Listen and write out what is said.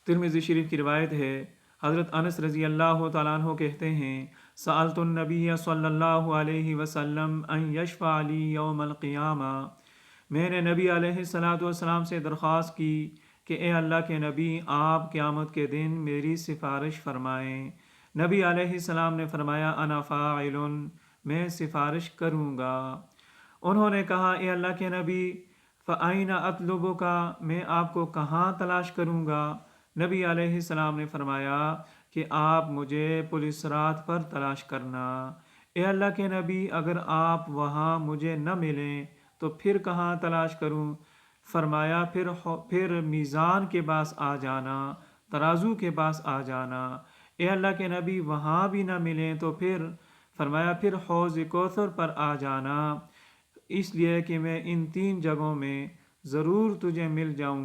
ترمذی شریف کی روایت ہے، حضرت انس رضی اللہ تعالیٰ عنہ کہتے ہیں، سألت النبی صلی اللہ علیہ وسلم ان یشفع لی یوم القیامہ، میں نے نبی علیہ الصلاۃ والسلام سے درخواست کی کہ اے اللہ کے نبی، آپ قیامت کے دن میری سفارش فرمائیں۔ نبی علیہ السلام نے فرمایا، انا فاعل، میں سفارش کروں گا۔ انہوں نے کہا، اے اللہ کے نبی، فَأَيْنَ أَطْلُبُكَ، میں آپ کو کہاں تلاش کروں گا؟ نبی علیہ السلام نے فرمایا کہ آپ مجھے پل صراط پر تلاش کرنا۔ اے اللہ کے نبی، اگر آپ وہاں مجھے نہ ملیں تو پھر کہاں تلاش کروں؟ فرمایا، پھر میزان کے پاس آ جانا، ترازو کے پاس آ جانا۔ اے اللہ کے نبی، وہاں بھی نہ ملیں تو پھر؟ فرمایا، پھر حوض کوثر پر آ جانا، اس لیے کہ میں ان 3 جگہوں میں ضرور تجھے مل جاؤں گا۔